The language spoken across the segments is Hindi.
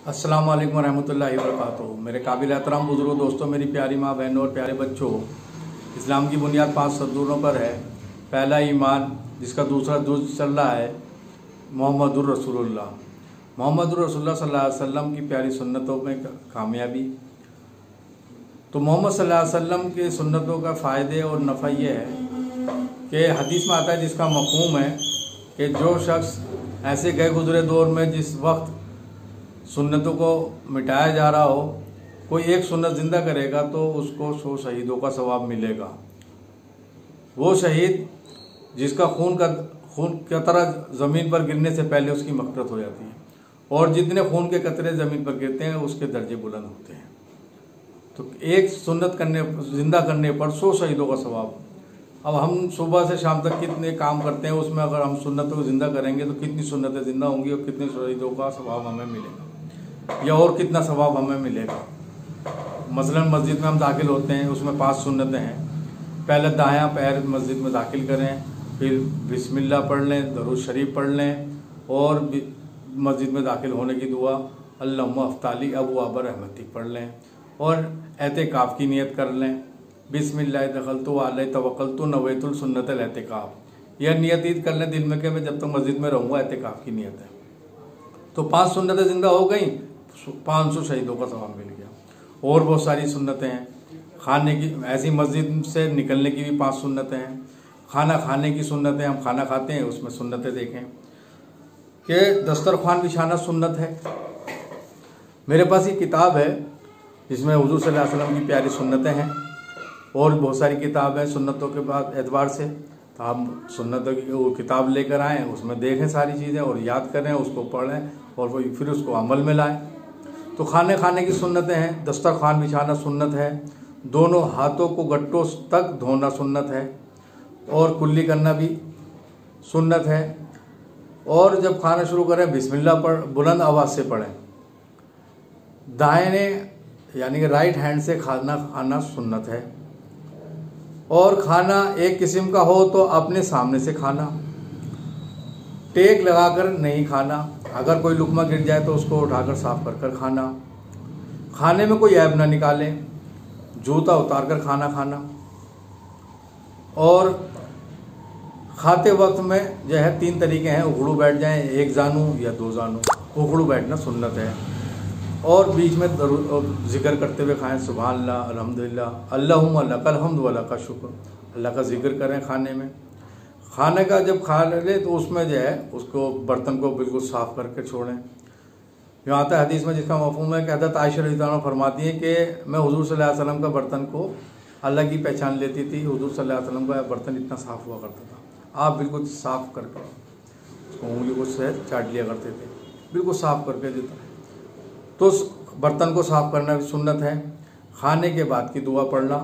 अस्सलाम वालेकुम रहमतुल्लाहि व बरकातुहू। मेरे काबिल एहतराम बुजुर्गों, दोस्तों, मेरी प्यारी माँ, बहनों और प्यारे बच्चों, इस्लाम की बुनियाद 5 सतूरों पर है। पहला ईमान, जिसका दूसरा जुज़ चल रहा है मोहम्मदुर रसूलुल्लाह। मोहम्मदुर रसूलुल्लाह सल्लल्लाहु अलैहि वसल्लम की प्यारी सुन्नतों में कामयाबी। तो मोहम्मद सल्लल्लाहु अलैहि वसल्लम की सुन्नतों का फ़ायदे और नफ़ा ये है कि हदीस में आता है, जिसका मफ़हूम है कि जो शख्स ऐसे गए गुजरे दौर में जिस वक्त सुन्नतों को मिटाया जा रहा हो, कोई एक सुन्नत जिंदा करेगा तो उसको 100 शहीदों का सवाब मिलेगा। वो शहीद जिसका खून कतरा ज़मीन पर गिरने से पहले उसकी मग़फ़िरत हो जाती है, और जितने खून के कतरे ज़मीन पर गिरते हैं उसके दर्जे बुलंद होते हैं। तो एक सुन्नत जिंदा करने पर 100 शहीदों का सवाब। अब हम सुबह से शाम तक कितने काम करते हैं, उसमें अगर हम सुन्नतों को जिंदा करेंगे तो कितनी सुन्नतें जिंदा होंगी और कितने शहीदों का सवाब हमें मिलेगा, या और कितना सवाब हमें मिलेगा। मसलन मस्जिद में हम दाखिल होते हैं, उसमें 5 सुन्नतें हैं। पहले दायां पैर मस्जिद में दाखिल करें, फिर बिस्मिल्लाह पढ़ लें, दरूद शरीफ पढ़ लें, और मस्जिद में दाखिल होने की दुआ अल्लाहुम्मा अफ्ताली अबवाब रहमतिक पढ़ लें, और एतिकाफ की नियत कर लें। बिस्मिल्लाह दखलतु व अलैहि तवक्कलतु नवैतुल सुन्नतल एतिकाफ। यह नियत ईद कर लें दिल में कि मैं जब तक मस्जिद में रहूँगा, एतिकाफ की नियत है। तो 5 सुन्नतें जिंदा हो गई, 500 शहीदों का सवाब मिल गया। और बहुत सारी सुन्नतें हैं। खाने की, ऐसी मस्जिद से निकलने की भी 5 सुन्नतें हैं। खाना खाने की सुन्नतें, हम खाना खाते हैं उसमें सुन्नतें देखें कि दस्तरख्वान बिछाना सुन्नत है। मेरे पास ये किताब है जिसमें हुजूर सल्लल्लाहु अलैहि वसल्लम की प्यारी सुन्नतें हैं, और बहुत सारी किताब है सुन्नतों के बाद एतबार से। तो आप सुन्नतों की वो किताब लेकर आएँ, उसमें देखें सारी चीज़ें और याद करें, उसको पढ़ें और फिर उसको अमल में लाएं। तो खाने की सुन्नतें हैं। दस्तरख्वान बिछाना सुन्नत है। दोनों हाथों को गट्टों तक धोना सुन्नत है, और कुल्ली करना भी सुन्नत है। और जब खाना शुरू करें बिस्मिल्लाह बुलंद आवाज़ से पढ़ें। दाहिने यानी कि राइट हैंड से खाना सुन्नत है। और खाना एक किस्म का हो तो अपने सामने से खाना, टेक लगाकर नहीं खाना। अगर कोई लुकमा गिर जाए तो उसको उठाकर साफ कर खाना। खाने में कोई ऐब ना निकालें। जूता उतार कर खाना खाना। और खाते वक्त में जो है 3 तरीके हैं। उखड़ू बैठ जाएं, 1 जानू या 2 जानू। उखड़ू बैठना सुन्नत है। और बीच में जिक्र करते हुए खाएं, सुभान अल्लाह, अल्हम्दुलिल्लाह, अल्लाहुम्मा लकल हम्द व लका शुक्र। अल्लाह का जिक्र करें खाने में। खाने का जब खा ले तो उसमें जो है उसको बर्तन को बिल्कुल साफ करके छोड़ें। यहाँ आता है हदीस में, जिसका मफ़हूम है कि हज़रत आयशा रज़ियल्लाहु अन्हा फरमाती हैं कि मैं हुजूर सल्लल्लाहु अलैहि वसल्लम का बर्तन को अल्लाह की पहचान लेती थी। हुजूर सल्लल्लाहु अलैहि वसल्लम का बर्तन इतना साफ़ हुआ करता था, आप बिल्कुल साफ़ करके उसको उंगली को से चाट लिया करते थे, बिल्कुल साफ़ करके देता। तो बर्तन को साफ़ करना भी सुन्नत है। खाने के बाद की दुआ पढ़ना,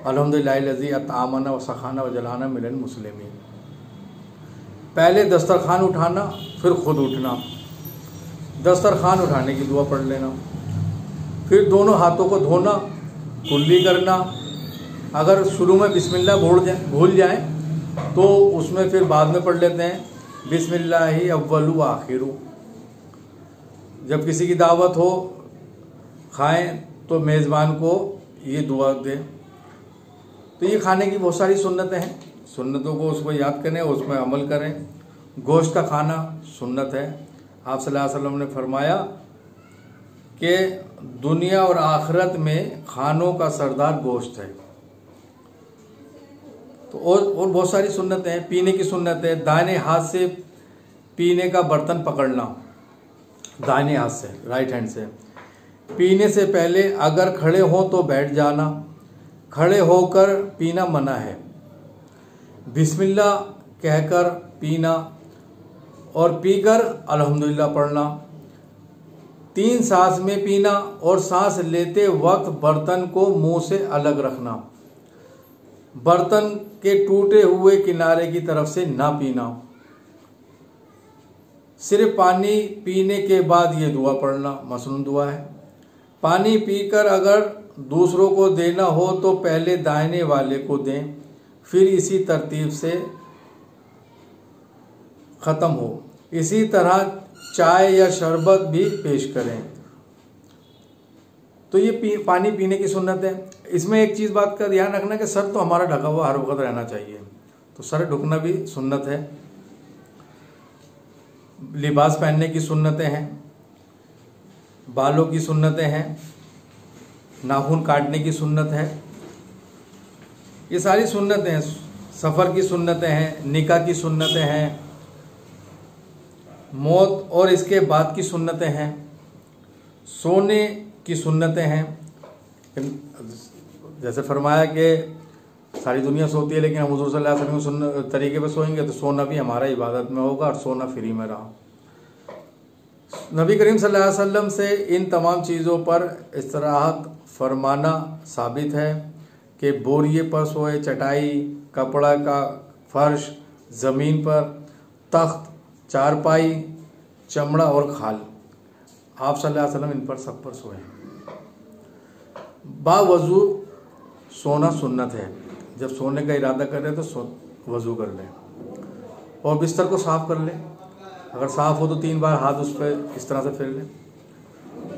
अल्हम्दुलिल्लाहिल्लज़ी अतआमना व सखाना व जलाना मिनल मुस्लिमीन। पहले दस्तरखान उठाना, फिर खुद उठना। दस्तरखान उठाने की दुआ पढ़ लेना, फिर दोनों हाथों को धोना, कुल्ली करना। अगर शुरू में बिस्मिल्लाह भूल जाएं तो उसमें फिर बाद में पढ़ लेते हैं बिस्मिल्लाहि अव्वलु व आखिरु। जब किसी की दावत हो, खाएं तो मेज़बान को ये दुआ दें। तो ये खाने की बहुत सारी सुन्नतें हैं। सुन्नतों को उसको याद करें, उसमें अमल करें। गोश्त का खाना सुन्नत है। आप सल्लल्लाहु अलैहि वसल्लम ने फरमाया कि दुनिया और आखिरत में खानों का सरदार गोश्त है। तो और बहुत सारी सुन्नतें हैं। पीने की सुन्नत है। दाहिने हाथ से पीने का बर्तन पकड़ना, दाहिने हाथ से, राइट हैंड से। पीने से पहले अगर खड़े हो तो बैठ जाना, खड़े होकर पीना मना है। बिस्मिल्लाह कहकर पीना, और पीकर अल्हम्दुलिल्लाह पढ़ना। 3 सांस में पीना, और सांस लेते वक्त बर्तन को मुंह से अलग रखना। बर्तन के टूटे हुए किनारे की तरफ से ना पीना। सिर्फ पानी पीने के बाद ये दुआ पढ़ना मसनून दुआ है। पानी पीकर अगर दूसरों को देना हो तो पहले दाहिने वाले को दें, फिर इसी तरतीब से ख़त्म हो। इसी तरह चाय या शरबत भी पेश करें। तो ये पानी पीने की सुन्नत है। इसमें एक चीज़ बात का ध्यान रखना कि सर तो हमारा ढका हुआ हर वक्त रहना चाहिए, तो सर ढकना भी सुन्नत है। लिबास पहनने की सुन्नतें हैं, बालों की सुन्नतें हैं, नाखून काटने की सुन्नत है, ये सारी सुन्नतें हैं। सफ़र की सुन्नतें हैं, निकाह की सुन्नतें हैं, मौत और इसके बाद की सुन्नतें हैं, सोने की सुन्नतें हैं। जैसे फरमाया कि सारी दुनिया सोती है लेकिन हम हुज़ूर सल्लल्लाहु अलैहि वसल्लम के तरीके पे सोएंगे, तो सोना भी हमारा इबादत में होगा और सोना फ्री में रहा। नबी करीम सल्लल्लाहु अलैहि वसल्लम से इन तमाम चीज़ों पर इस्तराहत फरमाना साबित है कि बोरिए पर सोए, चटाई, कपड़ा का फर्श, ज़मीन पर, तख्त, चारपाई, चमड़ा और खाल, आप सल्लल्लाहु अलैहि वसल्लम इन पर सब पर सोए। बावज़ू सोना सुन्नत है। जब सोने का इरादा कर रहे तो वज़ू कर लें और बिस्तर को साफ़ कर लें। अगर साफ़ हो तो 3 बार हाथ उस पर इस तरह से फेर लें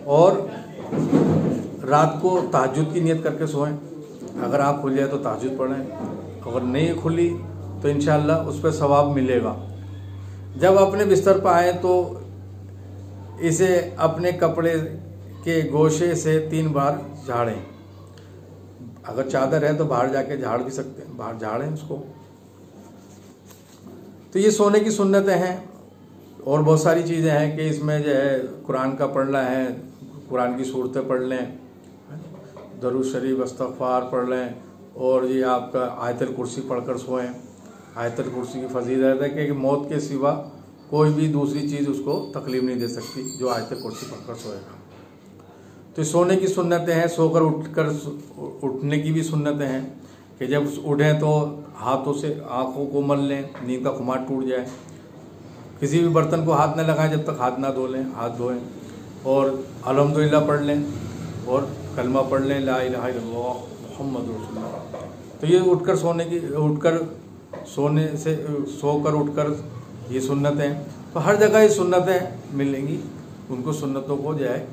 और रात को तहज्जुद की नियत करके सोएं। अगर आँख खुल जाए तो तहज्जुद पढ़ें, अगर नहीं खुली तो इंशाअल्लाह उस पर सवाब मिलेगा। जब अपने बिस्तर पर आएँ तो इसे अपने कपड़े के गोशे से 3 बार झाड़ें। अगर चादर है तो बाहर जाके झाड़ भी सकते हैं, बाहर झाड़ें उसको। तो ये सोने की सुन्नतें हैं और बहुत सारी चीज़ें हैं कि इसमें जो है कुरान का पढ़ना है, कुरान की सूरतें पढ़ लें, दरूद शरीफ, इस्तग़फ़ार पढ़ लें और ये आपका आयतुल कुर्सी पढ़कर सोएं। आयतुल कुर्सी की फजीलत है कि मौत के सिवा कोई भी दूसरी चीज़ उसको तकलीफ नहीं दे सकती जो आयतुल कुर्सी पढ़कर सोएगा। तो सोने की सुन्नतें हैं। सोकर उठने की भी सुन्नतें हैं कि जब उठें तो हाथों से आँखों को मल लें, नींद का खुमार टूट जाए। किसी भी बर्तन को हाथ न लगाएं जब तक हाथ ना धो लें, हाथ धोएं और अल्हम्दुलिल्लाह पढ़ लें और कलमा पढ़ लें, ला इलाहा इल्लल्लाह मुहम्मद रसूलुल्लाह। तो ये सोकर उठकर ये सुन्नतें, तो हर जगह ये सुन्नतें मिलेंगी। उनको सुन्नतों को जो है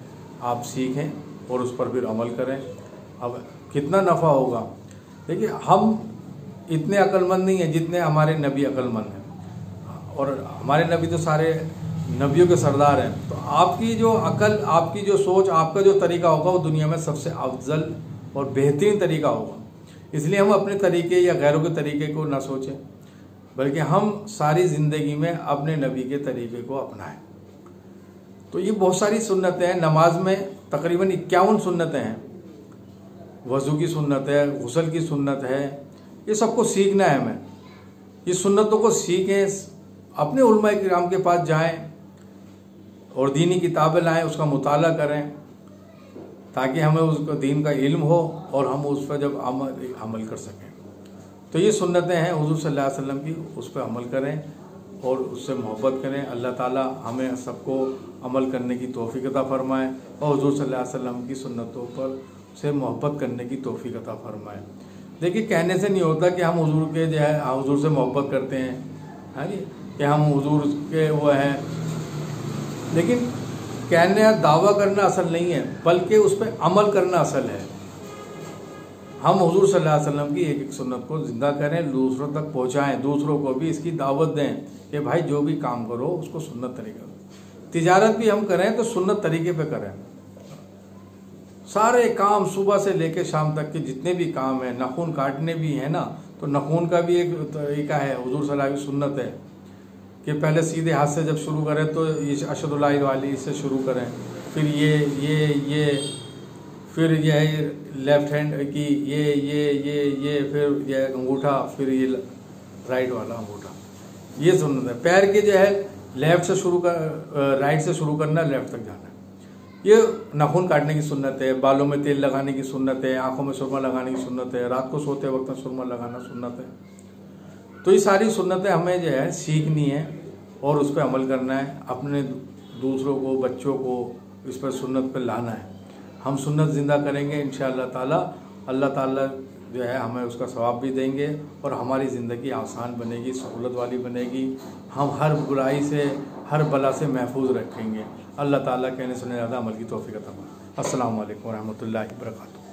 आप सीखें और उस पर फिर अमल करें। अब कितना नफ़ा होगा, देखिए हम इतने अक्लमंद नहीं हैं जितने हमारे नबी अक्लमंद हैं, और हमारे नबी तो सारे नबियों के सरदार हैं। तो आपकी जो अकल, आपकी जो सोच, आपका जो तरीका होगा वो दुनिया में सबसे अफजल और बेहतरीन तरीका होगा। इसलिए हम अपने तरीके या गैरों के तरीके को ना सोचें, बल्कि हम सारी ज़िंदगी में अपने नबी के तरीके को अपनाएं। तो ये बहुत सारी सुन्नतें हैं। नमाज में तकरीबन 51 सुन्नतें हैं। वज़ू की सुन्नत है, गुस्ल की सुन्नत है, ये सबको सीखना है हमें। ये सुन्नतों को सीखें, अपने उलमा किराम के पास जाएं और दीनी किताबें लाएं, उसका मुताला करें ताकि हमें उसको दीन का इल्म हो और हम उस पर जब अमल कर सकें। तो ये सुन्नतें हैं हुज़ूर सल्लल्लाहु अलैहि वसल्लम की, उस पर अमल करें और उससे मोहब्बत करें। अल्लाह ताला हमें सबको अमल करने की तौफीक अता फरमाए और हुज़ूर सल्लल्लाहु अलैहि वसल्लम की सुन्नतों पर से मोहब्बत करने की तौफीक अता फरमाए। देखिए कहने से नहीं होता कि हम हुज़ूर के जो है हुज़ूर से मोहब्बत करते हैं, है नी, कि हम हुज़ूर के वो हैं, लेकिन कहने दावा करना असल नहीं है, बल्कि उस पर अमल करना असल है। हम हुज़ूर सल्लल्लाहु अलैहि वसल्लम की एक एक सुन्नत को ज़िंदा करें, दूसरों तक पहुँचाएँ, दूसरों को भी इसकी दावत दें कि भाई जो भी काम करो उसको सुन्नत तरीका, तिजारत भी हम करें तो सुन्नत तरीके पे करें। सारे काम सुबह से लेकर शाम तक के जितने भी काम हैं, नाखून काटने भी है ना, तो नाखून का भी एक तरीका है, हुज़ूर सल्लल्लाहु अलैहि वसल्लम की सुन्नत है कि पहले सीधे हाथ से जब शुरू करें तो ये अशहदु ला इलाहा इल्लल्लाह इससे शुरू करें, फिर ये फिर यह लेफ्ट हैंड की ये फिर यह अंगूठा, फिर ये राइट वाला अंगूठा, ये सुन्नत है। पैर के जो है लेफ्ट से शुरू कर, राइट से शुरू करना, लेफ्ट तक जाना है। ये नाखून काटने की सुन्नत है, बालों में तेल लगाने की सुन्नत है, आंखों में सुरमा लगाने की सुन्नत है, रात को सोते वक्त सुरमा लगाना सुन्नत है। तो ये सारी सुन्नतें हमें जो है सीखनी है और उस पर अमल करना है, अपने दूसरों को, बच्चों को इस पर सुन्नत पर लाना है। हम सुन्नत ज़िंदा करेंगे इंशाअल्लाह ताला, अल्लाह ताला जो है हमें उसका सवाब भी देंगे और हमारी ज़िंदगी आसान बनेगी, सहूलत वाली बनेगी। हम हर बुराई से, हर बला से महफूज रखेंगे। अल्लाह ताला कहने सुनने ज़्यादा अमल की तौफीक अता फरमाए। अस्सलामु अलैकुम व रहमतुल्लाहि व बरकातुहू।